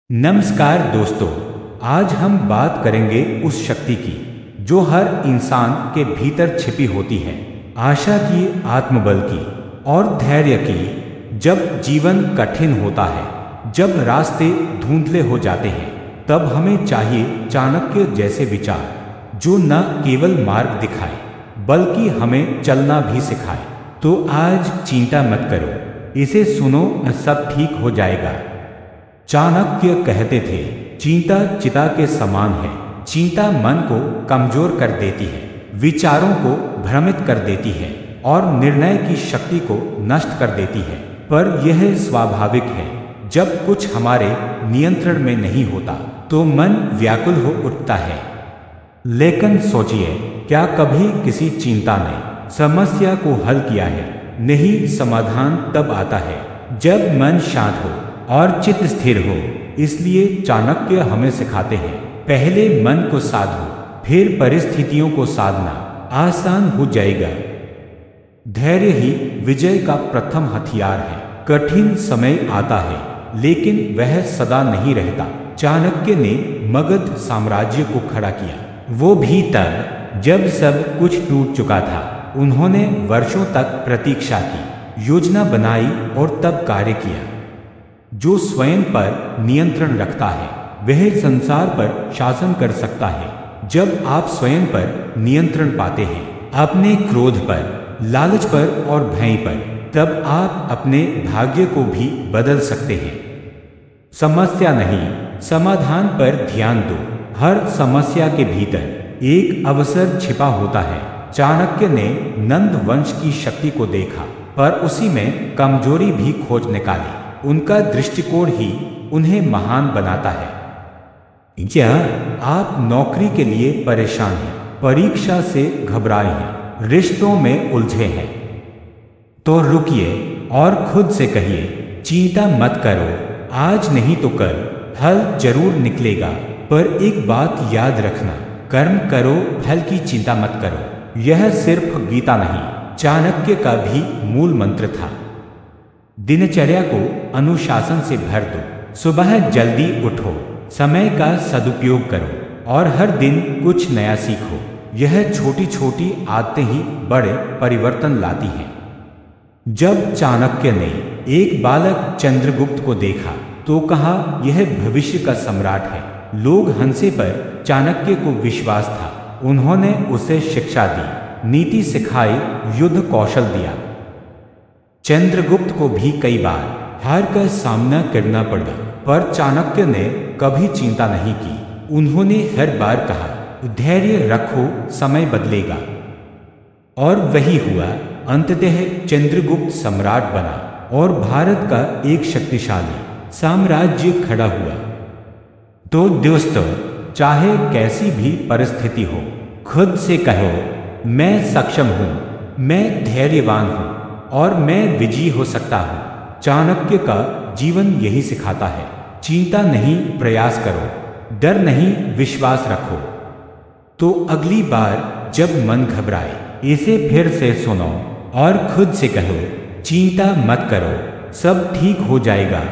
नमस्कार दोस्तों। आज हम बात करेंगे उस शक्ति की जो हर इंसान के भीतर छिपी होती है। आशा की, आत्मबल की और धैर्य की। जब जीवन कठिन होता है, जब रास्ते धुंधले हो जाते हैं, तब हमें चाहिए चाणक्य जैसे विचार जो न केवल मार्ग दिखाए बल्कि हमें चलना भी सिखाए। तो आज चिंता मत करो, इसे सुनो, सब ठीक हो जाएगा। चाणक्य कहते थे, चिंता चिता के समान है। चिंता मन को कमजोर कर देती है, विचारों को भ्रमित कर देती है और निर्णय की शक्ति को नष्ट कर देती है। पर यह स्वाभाविक है। जब कुछ हमारे नियंत्रण में नहीं होता तो मन व्याकुल हो उठता है। लेकिन सोचिए, क्या कभी किसी चिंता ने समस्या को हल किया है? नहीं, समाधान तब आता है जब मन शांत हो और चित्त स्थिर हो। इसलिए चाणक्य हमें सिखाते हैं, पहले मन को साधो, फिर परिस्थितियों को साधना आसान हो जाएगा। धैर्य ही विजय का प्रथम हथियार है। कठिन समय आता है, लेकिन वह सदा नहीं रहता। चाणक्य ने मगध साम्राज्य को खड़ा किया, वो भी तब जब सब कुछ टूट चुका था। उन्होंने वर्षों तक प्रतीक्षा की, योजना बनाई और तब कार्य किया। जो स्वयं पर नियंत्रण रखता है वह संसार पर शासन कर सकता है। जब आप स्वयं पर नियंत्रण पाते हैं, अपने क्रोध पर, लालच पर और भय पर, तब आप अपने भाग्य को भी बदल सकते हैं। समस्या नहीं, समाधान पर ध्यान दो। हर समस्या के भीतर एक अवसर छिपा होता है। चाणक्य ने नंद वंश की शक्ति को देखा, पर उसी में कमजोरी भी खोज निकाली। उनका दृष्टिकोण ही उन्हें महान बनाता है। क्या आप नौकरी के लिए परेशान हैं, परीक्षा से घबराए हैं, रिश्तों में उलझे हैं? तो रुकिए और खुद से कहिए, चिंता मत करो, आज नहीं तो कल फल जरूर निकलेगा। पर एक बात याद रखना, कर्म करो, फल की चिंता मत करो। यह सिर्फ गीता नहीं, चाणक्य का भी मूल मंत्र था। दिनचर्या को अनुशासन से भर दो। सुबह जल्दी उठो, समय का सदुपयोग करो और हर दिन कुछ नया सीखो। यह छोटी छोटी आदतें ही बड़े परिवर्तन लाती हैं। जब चाणक्य ने एक बालक चंद्रगुप्त को देखा तो कहा, यह भविष्य का सम्राट है। लोग हंसे, पर चाणक्य को विश्वास था। उन्होंने उसे शिक्षा दी, नीति सिखाई, युद्ध कौशल दिया। चंद्रगुप्त को भी कई बार हार का सामना करना पड़ा, पर चाणक्य ने कभी चिंता नहीं की। उन्होंने हर बार कहा, धैर्य रखो, समय बदलेगा। और वही हुआ। अंततः चंद्रगुप्त सम्राट बना और भारत का एक शक्तिशाली साम्राज्य खड़ा हुआ। तो दोस्तों, चाहे कैसी भी परिस्थिति हो, खुद से कहो, मैं सक्षम हूँ, मैं धैर्यवान हूँ और मैं विजयी हो सकता हूँ। चाणक्य का जीवन यही सिखाता है। चिंता नहीं, प्रयास करो, डर नहीं, विश्वास रखो। तो अगली बार जब मन घबराए, इसे फिर से सुनो और खुद से कहो, चिंता मत करो, सब ठीक हो जाएगा।